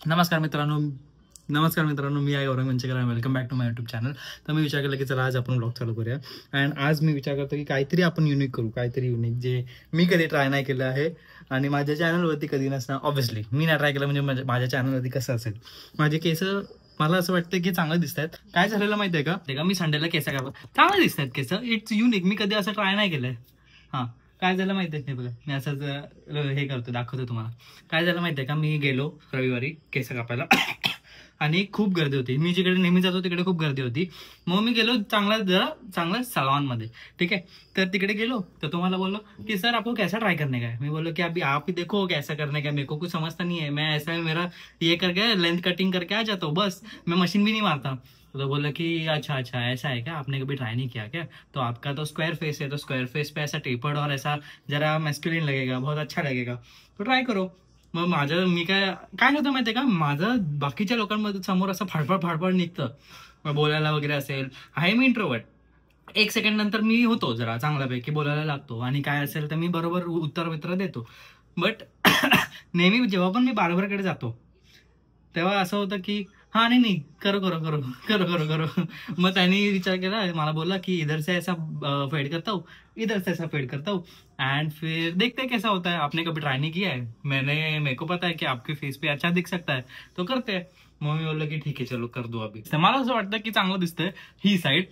नमस्कार मित्रांनो, मी आहे Gaurav Manchekar. Welcome back to my YouTube channel. तर मी विचार केला की चला आज आपण ब्लॉग चालू करूया. अँड आज मी विचार करतो की काहीतरी आपण युनिक करू, काहीतरी युनिक जे मी कधी ट्राय नाही केलं आहे आणि माझ्या चॅनलवरती कधी नसणार. ऑब्व्हियसली मी नाही ट्राय केलं म्हणजे माझ्या चॅनलवरती कसं असेल. माझे केस मला असं वाटतं की चांगलं दिसत आहेत. काय झालेलं माहिती आहे का, मी संडेला केस कापला, चांगलं दिसत आहेत केस. इट्स युनिक, मी कधी असं ट्राय नाही केलंय. हां, काय झालं माहिती आहे बघा, मी असंच हे करतो, दाखवतो तुम्हाला. काय झालं माहिती आहे का, मी गेलो रविवारी केस कापायला आणि खूप गर्दी होती. मी जिकडे नेहमी जातो तिकडे खूप गर्दी होती. मग मी गेलो चांगला सलॉनमध्ये. ठीक है, तर तिकडे गेलो तर तुम्हाला बोललो कि सर आपको कैसा ट्राई करने का है. मी बोललो कि अभी आप ही देखो कैसा करने का है, मेरे को कुछ समझता नहीं है. मैं ऐसा मेरा ये करके लेंथ कटिंग करके आ जाता हूँ, बस मैं मशीन भी नहीं मारता. तो बोला कि अच्छा ऐसा है क्या, आपने कभी ट्राई नहीं किया क्या. तो आपका तो स्क्वायर फेस है, तो स्क्वायर फेस पे ऐसा टेपर्ड और ऐसा जरा मैस्कुलिन लगेगा, बहुत अच्छा लगेगा, तो ट्राय करो. मग मी काय होतं माहितीये का, माझं बाकीच्या लोकांमध्ये समोर असं फाडफाड निघतं. मग बोलायला वगैरे असेल, आहे मी इंट्रोवर्ट. 1 सेकंड नंतर मी होतो जरा चांगल्यापैकी बोलायला लागतो आणि काय असेल तर मी बरोबर उत्तर देतो. बट नेहमी जेव्हा पण मी बार्बरकडे जातो तेव्हा असं होतं की हाँ नहीं करो. मग त्यांनी विचार केला, मला बोला कि इधर से ऐसा फेड करता हूँ, इधर से ऐसा फेड करता हूँ एंड फिर देखते हैं कैसा होता है. आपने कभी ट्राई नहीं किया है, मेरे को पता है कि आपके फेस पे अच्छा दिख सकता है, तो करते हैं. मग मी बोललो की ठीक आहे चलो कर दो अभी. मला असं वाटतं की चांगलं दिसतंय, ही साईड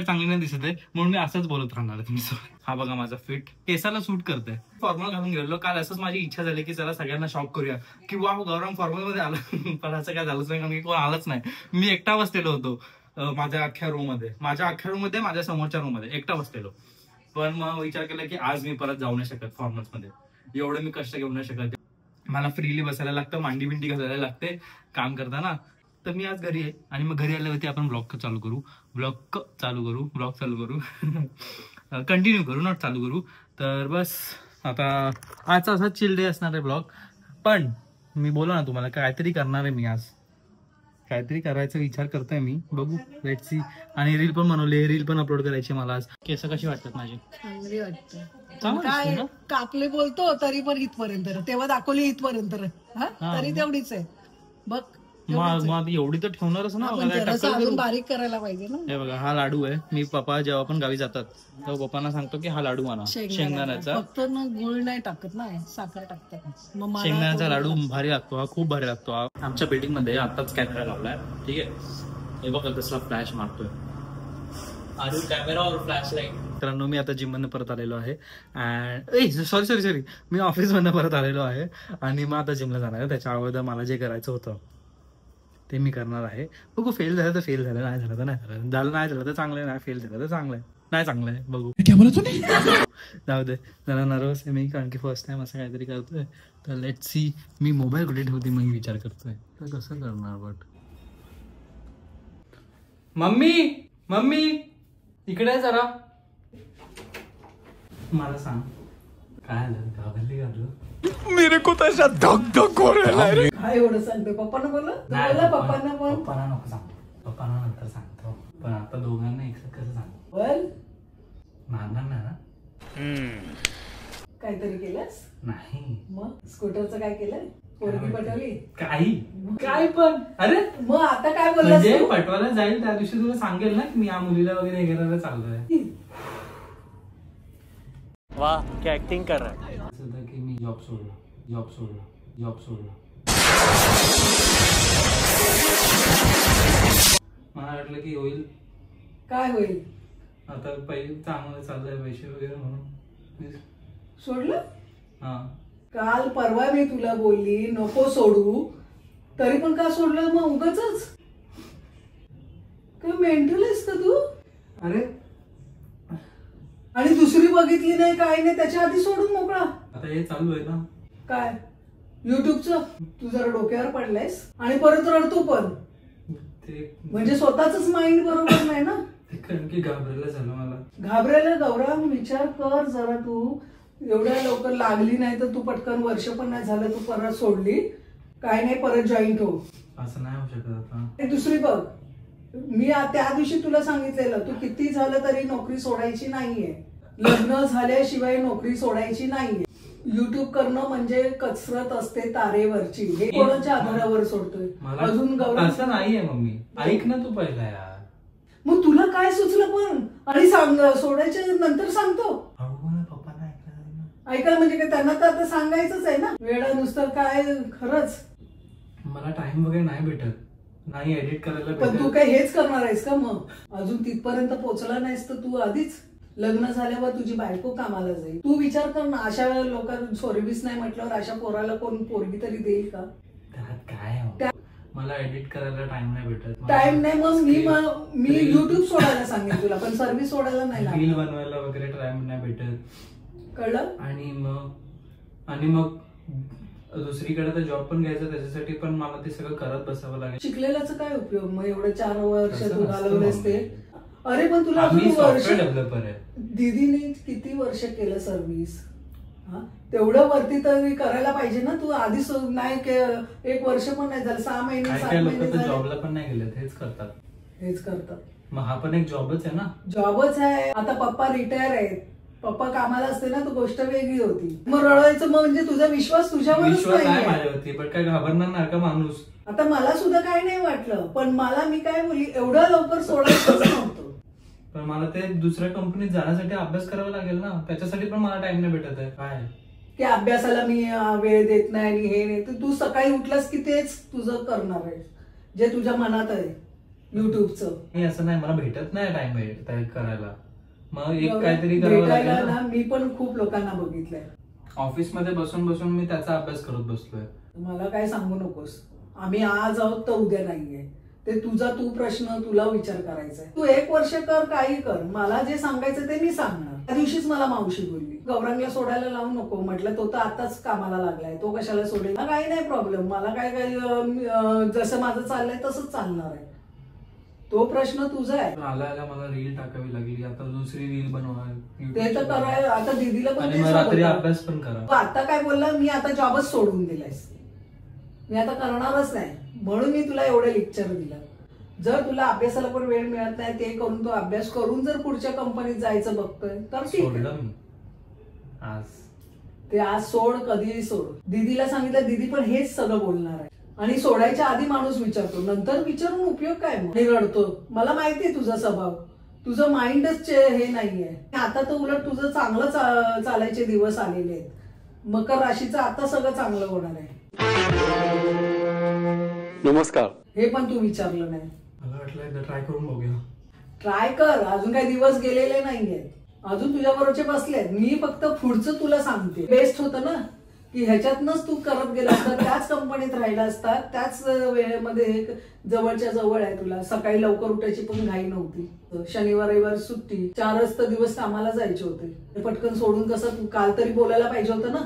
चांगली नाही दिसत आहे म्हणून मी असंच बोलत राहणार आहे तुमच्यासोबत. हा बघा माझा फिट केसाला सूट करतोय. फॉर्मल घालून गेलो काल. असंच माझी इच्छा झाली की चला सगळ्यांना शॉक करूया की वा गौरव फॉर्मल मध्ये आला. पण असं काय झालंच नाही, कारण कोण आलंच नाही. मी एकटा बसलेलो होतो माझ्या अख्ख्या रूम मध्ये, माझ्या समोरच्या रूम मध्ये एकटा बसलेलो. पण मग विचार केला की आज मी परत जाऊ नाही शकत फॉर्मल्स मध्ये, एवढं मी कष्ट घेऊ नाही शकत. मला फ्रीली बसायला लागतं, मांडी बिंडी घालायला लागते काम करताना. तर मी आज घरी आहे आणि मग घरी आल्यावरती आपण ब्लॉग चालू करू कंटिन्यू करू, नॉट चालू करू. तर बस आता आजचा असा चिल डे असणार आहे ब्लॉग. पण मी बोला ना तुम्हाला काहीतरी करणार आहे मी आज, काहीतरी करायचा विचार करतोय मी, बघू लेट्स सी. आणि रील पण बनवली, रील पण अपलोड करायची मला आज. केस कशी वाटतात माझी? चांगली वाटतं. काय कापले बोलतो तरी पण इथपर्यंत, तेव्हा दाखवली इथपर्यंत, तरी तेवढीच आहे बघ. मग एवढी तर ठेवणारच ना, अजून बारीक करायला पाहिजे ना. हे बघा हा लाडू आहे. मी पप्पा जेव्हा पण गावी जातात तेव्हा पप्पांना सांगतो की हा लाडू आणा शेंगदाण्याचा. फक्त ना गुळ नाही टाकत ना, साखर टाकतात. शेंगदाण्याचा लाडू भारी लागतो हा, खूप भारी लागतो. आमच्या बिल्डिंग मध्ये आताच कॅमेरा लावलाय. ठीक आहे, हे बघा कसला फ्लॅश मारतोय. कॅमेरा और फ्लॅश लाईट. मित्रांनो मी आता जिम मधनं परत आलेलो आहे. अँड सॉरी मी ऑफिस मधनं परत आलेलो आहे आणि मग आता जिमला जाणार आहे. त्याच्या अगोदर मला जे करायचं होतं ते मी करणार आहे. बघू, फेल झालं तर फेल झालं, नाही झालं तर नाही झालं तर चांगलं आहे, फेल झालं तर चांगलं आहे, नाही चांगलं आहे, बघू. जाऊ दे, जरा नर्वस आहे मी कारण की फर्स्ट टाइम असं काहीतरी करतोय. तर लेट्स सी. मी मोबाईल कुठे ठेवते मग विचार करतोय तर कसं करणार. बट मम्मी इकडे जरा मला सांग काय आलं, घाबरली मेरे को तो ऐसा धक हो रहा है. काय एवढं सांगते पप्पांना, पप्पांना नको सांग, पप्पांना नंतर सांगतो. पण आता दोघांना एकसाथ कसं सांग. बोल, मारणार ना. काहीतरी केलंस नाही. मग स्कूटरचं काय केलं, पोरगी पटवली काय पण. अरे मग आता काय बोलला, म्हणजे पटवायला जाईल त्या दिवशी तुला सांगेल ना की मी या मुलीला वगैरे हे करायला चाललोय. वाह क्या एक्टिंग कर रहा है. असं की मी जॉब सोडलो. मला वाटलं की होईल. काय होईल आता पहिले चांगलं चाललंय पैसे वगैरे म्हणून सोडलं. हा, काल परवा मी तुला बोलली नको सोडू, तरी पण का सोडलं मग उगाचच. काय मेंटल आहेस का तू. अरे आणि दुसरी बघितली नाही काय नाही त्याच्या आधी सोडून मोकळा. आता हे चालू आहे ना काय युट्यूबचं, तू जरा डोक्यावर पडलायस आणि परत रडतो पण. ते म्हणजे स्वतःच माइंड बरोबर नाही ना. कारण की घाबरायला झालं मला. घाबरायला गौरव विचार कर जरा. तू एवढ्या लवकर लागली नाही तर तू पटकन वर्ष पण नाही झालं तू परत सोडली, काय नाही परत जॉईंट हो. असं नाही होऊ शकत आता. दुसरी बघ, मी त्या दिवशी तुला सांगितलेलं तू किती झालं तरी नोकरी सोडायची नाहीये, लग्न झाल्याशिवाय नोकरी सोडायची नाहीये. युट्यूब करणं म्हणजे कसरत असते तारेवरची. हे कोणाच्या आधारावर सोडतोय अजून गौरव? असं नाहीये मम्मी, ऐक ना तू पहिला यार. मग तुला काय सुचलं पण आणि सांग सोडायच्या नंतर सांगतो. पप्पा ऐकायला म्हणजे काय त्यांना तर आता सांगायचंच आहे ना. वेळा नुसतं काय खरंच मला टाइम वगैरे नाही भेटत, नाही एडिट करायला पण तू काय हेच करणार आहेस का? मग अजून तिथपर्यंत पोहोचला नाहीस तर तू आधीच लग्न झाल्यावर तुझी बायको कामाला जाईल. तू विचार कर ना, अशा लोकांना सर्व्हिस नाही म्हटल्यावर अशा पोराला कोण पोरगी तरी देईल का? काय मला एडिट करायला टाइम नाही भेटत. टाइम नाही मग मी युट्यूब सोडायला सांगेन तुला, पण सर्व्हिस सोडायला नाही रील बनवायला वगैरे टाइम नाही भेटत, कळलं? आणि मग दुसरीकडे तर जॉब पण घ्यायचा, त्याच्यासाठी पण मला ते सगळं करत बसावं लागेल. शिकलेल्याचा काय उपयोग मग? एवढं 4 वर्ष तू घालवलेस ते. अरे पण तुला डेव्हलपर आहे. दीदीने किती वर्ष केलं सर्व्हिस, तेवढं वरती तरी करायला पाहिजे ना. तू आधीच नाही 1 वर्ष पण नाही झालं, 6 महिने 7 महिने जॉबला पण नाही गेले, हेच करतात. मग हा पण एक जॉबच आहे ना. जॉबच आहे. आता पप्पा रिटायर आहेत, पप्पा कामाला असते ना तर गोष्ट वेगळी होती. मग रडायचं मग म्हणजे तुझा विश्वास तुझ्यावरच नाही माझ्यावरती, पण काय घाबरणार नाही का माणूस? आता मला सुद्धा काय नाही वाटलं, पण मला मी काय बोलली एवढं लवकर सोडायचं नव्हतं. पण मला ते दुसऱ्या कंपनीत जाण्यासाठी अभ्यास करावा लागेल ना, त्याच्यासाठी पण मला टाइम नाही भेटत आहे. काय की अभ्यासाला मी वेळ देत नाही आणि हे नाही, तर तू सकाळी उठलास की तेच तुझं करणार आहे जे तुझ्या मनात आहे युट्यूबचं. असं नाही, मला भेटत नाही टाइम करायला. मग एक काहीतरी करावं लागेल ना. मी पण खूप लोकांना बघितलंय, ऑफिस मध्ये बसून बसून मी त्याचा अभ्यास करत बसलोय. मला काय सांगू नकोस, आम्ही आज आहोत तर उद्या नाहीये. ते तुझा प्रश्न तुला विचार करायचा आहे. तू 1 वर्ष कर, काही कर, मला जे सांगायचं ते मी सांगणार. त्या दिवशीच मला मावशी बोलली गौरांगला सोडायला लावू नको. म्हटलं तो तर आताच कामाला लागलाय, तो कशाला सोडेल? काही नाही प्रॉब्लेम, मला काय जसं माझं चाललंय तसंच चालणार आहे. तो प्रश्न तुझा आहे. आला मला रील टाकावी लागली, आता दुसरी रील बनवा, ते तर करायला. आता दीदीला पण रात्री अभ्यास पण करा. आता काय बोलला, मी आता जॉबच सोडून दिलायस, मी आता करणारच नाही, म्हणून मी तुला एवढं लेक्चर दिलं. जर तुला अभ्यासाला पण वेळ मिळत नाही, ते करून तो अभ्यास करून जर पुढच्या कंपनीत जायचं बघतोय तर ठीक आहे. ते आज सोड, कधीही सोड. दीदीला सांगितलं, दीदी पण हेच सगळं बोलणार आहे. आणि सोडायच्या आधी माणूस विचारतो, नंतर विचारून उपयोग काय? मग रडतो. मला माहितीये तुझा स्वभाव, तुझं माइंडच हे नाहीये. आता तर उलट तुझं चांगलं चालायचे दिवस आलेले आहेत. मकर राशीचं आता सगळं चांगलं होणार आहे. नमस्कार. हे पण तू विचारलं नाही. मला वाटलं ट्राय करून बघूया. ट्राय कर, अजून काही दिवस गेलेले नाहीये, अजून तुझ्या बरोबरचे बसलेत. मी फक्त पुढचं तुला सांगते. बेस्ट होतं ना की ह्याच्यातनच तू करत गेला असता, त्याच कंपनीत राहिला असता, त्याच वेळेमध्ये जवळच्या जवळ आहे तुला. सकाळी लवकर उठायची पण घाई नव्हती. शनिवार रविवार सुट्टी, 4च तर दिवस कामाला जायचे होते. पटकन सोडून कसं तू काल तरी बोलायला पाहिजे होतं ना,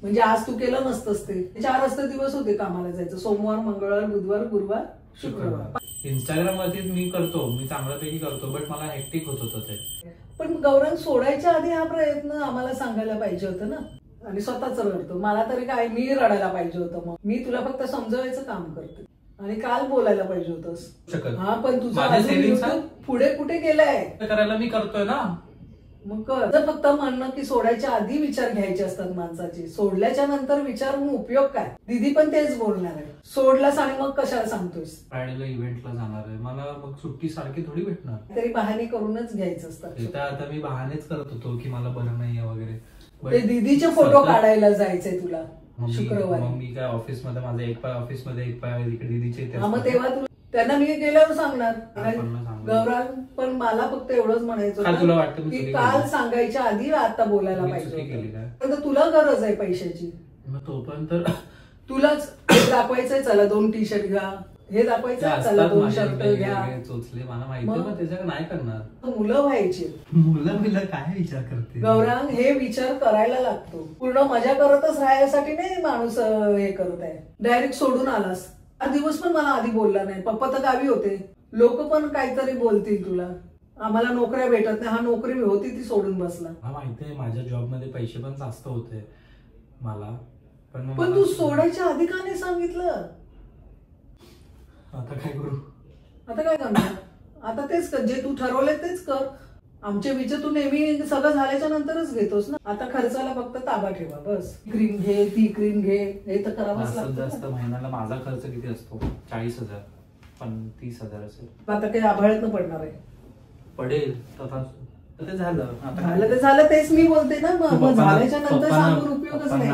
म्हणजे आज तू केलं नसतंस. ते 4च तर दिवस होते कामाला जायचं, सोमवार मंगळवार बुधवार गुरुवार शुक्रवार. इंस्टाग्राम वरती मी चांगल्यापैकी करतो, बट मला हेक्टिक होत होतं ते. पण गौरंग सोडायच्या आधी हा प्रयत्न आम्हाला सांगायला पाहिजे होतं ना. आणि स्वतःच रडतो. मला तरी काय, मी रडायला पाहिजे होतं. मग मी तुला फक्त समजवायचं काम करते आणि काल बोलायला पाहिजे होतंस. हा पण तुझं पुढे कुठे गेलाय करायला मी करतोय ना. मग कर. फक्त म्हणणं की सोडायच्या आधी विचार घ्यायचे असतात माणसाचे, सोडल्याच्या नंतर विचारून उपयोग काय? दीदी पण तेच बोलणार आहे. सोडलास आणि मग कशाला सांगतोयस? फ्रायडेला इव्हेंटला जाणार आहे, मला मग सुट्टी सारखी थोडी भेटणार. तरी बहाणे करूनच घ्यायचं असतं. आता मी बहानेच करत होतो की मला बरं नाहीये वगैरे. ते दीदीचे फोटो काढायला जायचंय तुला शुक्रवारी. मग मी काय ऑफिसमध्ये, माझा एक पाय ऑफिसमध्ये एक पाय इकडे दीदीचे. मग तेव्हा तुला त्यांना मी गेल्यावर सांगणार. गौरांग पण मला फक्त एवढंच म्हणायचं की काल सांगायच्या आधी आता बोलायला पाहिजे. तुला गरज आहे पैशाची, तोपर्यंत तुलाच दाखवायचंय, चला 2 टी-शर्ट घ्या, हे दाखवायचं, चला 2 शर्ट घ्या. चोचले मला माहिती, पण त्याच्या नाही करणार. मुलं व्हायची. मुलं काय विचार करते गौरांग? हे विचार करायला लागतो. पूर्ण मजा करतच राहायसाठी नाही माणूस हे करत आहे. डायरेक्ट सोडून आलास. हा दिवस पण मला आधी बोलला नाही. पप्पा तर गावी होते. लोक पण काहीतरी बोलतील तुला, आम्हाला नोकऱ्या भेटत नाही. हा नोकरी होती ती सोडून बसला. मला माहितीये माझ्या जॉब मध्ये पैसे पण जास्त होते मला, पण तू सोडायच्या आधी का नाही सांगितलं? आता काय करू? आता काय करणार? आता तेच कर, जे तू ठरवलंय तेच कर. आमच्या विचार तू नेहमी सगळं झाल्याच्या नंतरच घेतोस ना. आता खर्चाला फक्त ताबा ठेवा बस. क्रीम घे, ती क्रीम घे, हे तर करावंच लागतं. जास्त महिन्याला माझा खर्च किती असतो? 40,000 पण 30,000 असेल. आता काही आभाळात पडणार आहे. पडेल ते झालं ते झालं तेच मी बोलते ना. मग झाल्याच्या नंतर सांगून उपयोगच नाही.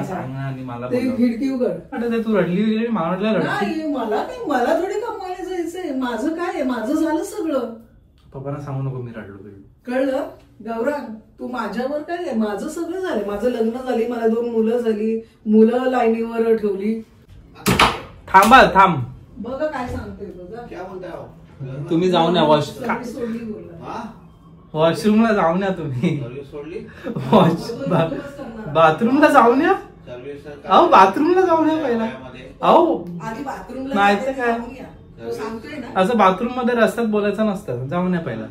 ते खिडकी उघड. तू रडली वगैरे नाही. मला थोडी कमवायला जायचंय. माझं काय आहे, माझं झालं सगळं. पप्पांना सांगू नको मी रडलो. कळलं गौरव, तू माझ्यावर काय आहे, माझं सगळं झालं. माझं लग्न झाली, मला 2 मुलं झाली, मुलं लाईनीवर ठेवली. थांब बघा काय सांगतोय बघा. तुम्ही जाऊन या वॉशरूमला जाऊन या. तुम्ही बाथरूमला जाऊन या. अहो बाथरूमला जाऊन या पहिला. अहो आधी बाथरूमला नाही तर काय सांगतोय ना. असं बाथरूम मध्ये रस्त्यात बोलायचं नसतं. जाऊन या पहिला.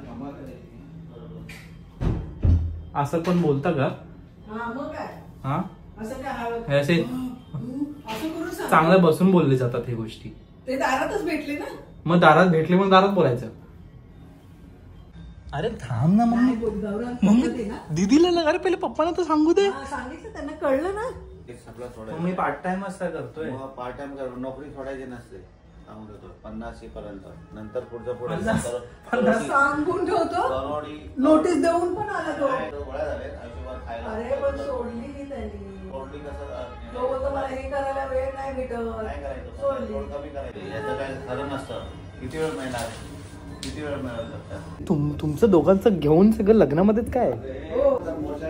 असं पण बोलता का? मग काय हा असं काय असे करून सांग. चांगलं बसून बोलले जातात हे गोष्टी. ते दारातच भेटले ना. मग दारात भेटले मग दारात बोलायचं. अरे थांब ना मम्मी. दीदीला अरे पहिले पप्पांना तर सांगू दे. सांगितलं त्यांना, कळलं ना. मी पार्ट टाइम असता करतोय. पार्ट टाइम कर, नोकरी सोडायची नसते. सांगून ठेवतो 50 पर्यंत. नंतर पुढचं पुढे सांगून ठेवतो. नोटीस देऊन पण आला तो. गोळ्या झाले आयुष्यभर खायला. अरे पण सोडली की त्यांनी. सोडली कसं? तो बोलतो मला हे करायला वेळ नाही भेटत. काय करायचं? सोडली. कमी करायचं. याचं काय खरं नसतं. किती वेळ मिळणार, किती वेळ मिळत. तुमचं दोघांचं घेऊन सगळं लग्नामध्येच काय?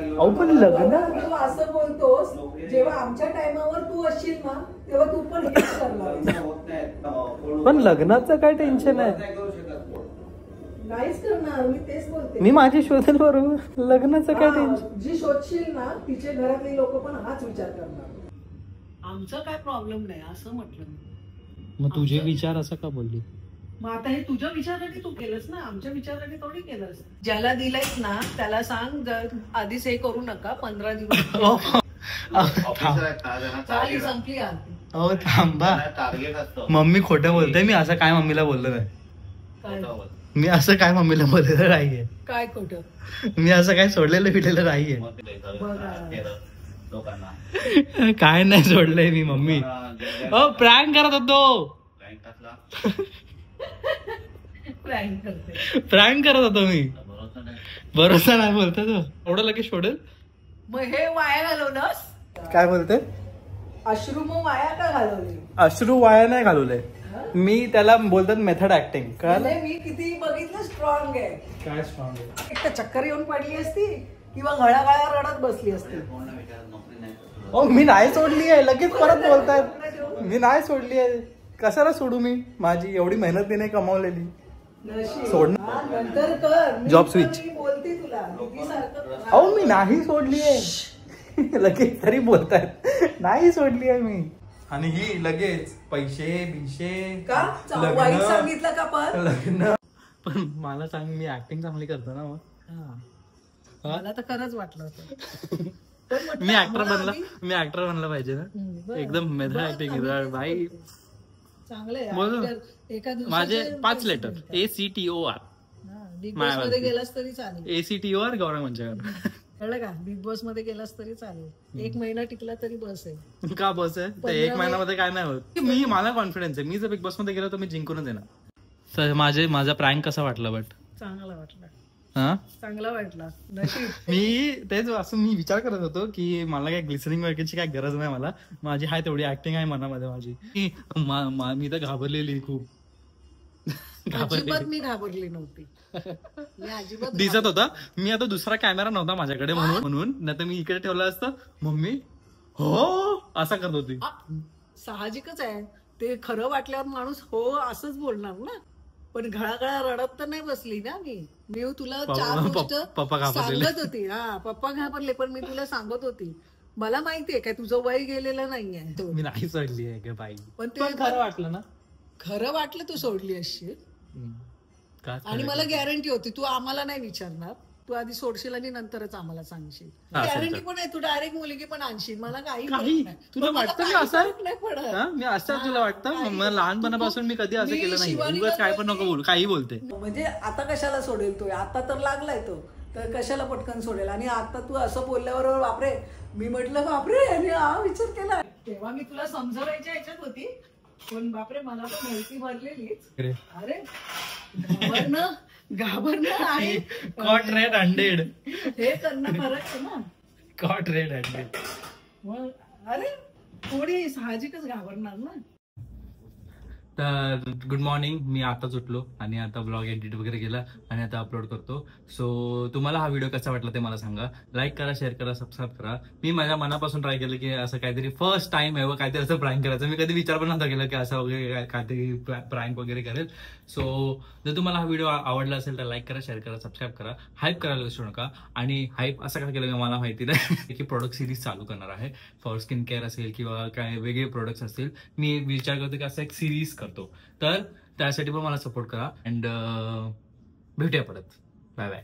अहो पण लग्न तू असं बोलतोस. जेव्हा आमच्या टायमावर तू असशील ना तेव्हा तू पण हेच करणार. पण लग्नाचं काय टेन्शन आहे? नाहीच करणार. मी तेच बोलते. मी माझी शोधेल बरोबर. लग्नाचं काय टेन्शन? जी शोधशील ना तिचे घरातली लोक पण हाच विचार करणार. आमचं काय प्रॉब्लेम नाही असं म्हटलं मी. मग तुझे विचार असं का बोलली? मग आता हे तुझ्या विचारासाठी तू केलंस ना, आमच्या विचारासाठी थोडी केलंस. ज्याला दिलायस ना त्याला सांग आधीच हे करू नका. 15 दिवस संपली. हो थांबा. टार्गेट असतं. मम्मी खोटं बोलते. मी असं काय मम्मीला बोललो नाही. मी असं काय मम्मीला बोललेलं नाहीये. काय खोटं? मी असं काय सोडलेलं बिडलेलं नाहीये. लोकांना काय नाही सोडलंय मी मम्मी. प्रँक करत होतो. प्रँक करत होतो मी. भरोसा नाही बोलतो तो. एवढं लगेच सोडेल. मग हे वाया घालवलंस. काय बोलते? अश्रू मग वाया का घालवली? अश्रू वाया नाही घालवले मी. त्याला बोलतात मेथड ऍक्टिंग. कळलं? मी किती बघितलं स्ट्रॉंग आहे. काय स्ट्रॉंग आहे? एक तर चक्कर येऊन पडली असती किंवा घळाघळा रडत बसली असती. मी नाही सोडली आहे. लगेच परत बोलतायत मी नाही सोडली आहे. कशाला सोडू मी? माझी एवढी मेहनत नाही कमावलेली. नंतर कर. Job switch. बोलते तुला. अहो मी नाही सोडली आहे. लगेच तरी बोलतायत. नाही सोडली आहे मी. आणि ही लगेच पैसे बिशे का वाईट सांगितलं का? पण लग्न पण मला सांग, मी ऍक्टिंग चांगली करतो ना. मग मला तर खरंच वाटलं होतं. मी ऍक्टर बनला पाहिजे ना. एकदम मेथड ऍक्टिंग भाई. चांगलं. माझे 5 लेटर ACTOR. बिग बॉस मध्ये गेलास तरी चालेल. ACTOR गौरव मंचकर. कळलं का? बिग बॉस मध्ये गेलास तरी चालेल. 1 महिना टिकला तरी बस आहे. का बस आहे? 1 महिन्यामध्ये काय नाही होत. मी मला कॉन्फिडन्स आहे. मी जर बिग बॉस मध्ये गेलो तर मी जिंकूनच येणार. माझा प्रँक कसा वाटला? बट चांगला वाटला. चांगला वाटला. मी तेच असं मी विचार करत होतो की मला काय ग्लिसरिंग वगैरेची काय गरज नाही. मला माझी हाय तेवढी ऍक्टिंग आहे मनामध्ये माझी. मी तर घाबरलेली खूप. मी घाबरली नव्हती. दिसत होता. मी आता दुसरा कॅमेरा नव्हता माझ्याकडे म्हणून नाही तर मी इकडे ठेवलं असतं. मम्मी हो असं करत होती. साहजिकच आहे ते. खरं वाटल्यावर माणूस हो असंच बोलणार ना. पण घळाघळा रडत तर नाही बसली ना. मी तुला 4 गोष्ट सांगत होती. पप्पा घाबरले पण मी तुला सांगत होती. मला माहितीये काय तुझं वय गेलेलं नाहीये. मी नाही सोडली आहे का बाई. पण ते खरं वाटलं ना. खरं वाटलं तू सोडली असशील. आणि मला गॅरंटी होती तू आम्हाला नाही विचारणार. तू आधी सोडशील आणि नंतरच आम्हाला सांगशील. गॅरंटी पण आहे. तू डायरेक्ट मुलगी पण आणशील. मला काही तुला वाटतं मी असं नाही पडत. मी असं तुला वाटतं? मला लहानपणापासून मी कधी असं केलं नाही. काय पण नको बोलू. काही बोलते म्हणजे आता कशाला सोडेल तो? आता तर लागलाय तो. तर कशाला पटकन सोडेल. आणि आता तू असं बोलल्यावर बापरे, मी म्हटलं बापरे आणि हा विचार केला. तेव्हा मी तुला समजवायच्या ह्याच्यात होती, पण बापरे मला पण माहिती भरलेलीच. अरे घाबरणं आहे, कॉट रेड हंड्रेड, हे करणं फरक आहे ना. Cot red hundred. मग अरे थोडी साहजिकच घाबरणार ना. तर गुड मॉर्निंग. मी आताच उठलो आणि आता ब्लॉग एडिट वगैरे केला आणि आता अपलोड करतो. सो तुम्हाला हा व्हिडिओ कसा वाटला ते मला सांगा. लाईक करा, शेअर करा, सबस्क्राईब करा. मी माझ्या मनापासून ट्राय केलं की असं काहीतरी फर्स्ट टाइम आहे व काहीतरी असं प्रँक करायचं. मी कधी विचार पण नव्हता केला की असं वगैरे काहीतरी प्रँक वगैरे करेल. सो जर तुम्हाला हा व्हिडिओ आवडला असेल तर लाईक करा, शेअर करा, सबस्क्राईब करा. हाईप करायला विसरू नका. आणि हाईप असं का केलं मला माहिती नाही की प्रोडक्ट सिरीज चालू करणार आहे. फॉर स्किन केअर असेल किंवा काय वेगळे प्रोडक्ट्स असतील. मी विचार करतो की असं एक सिरीज करतो. तर त्यासाठी पण मला सपोर्ट करा. अँड भेटूया परत. Bye bye.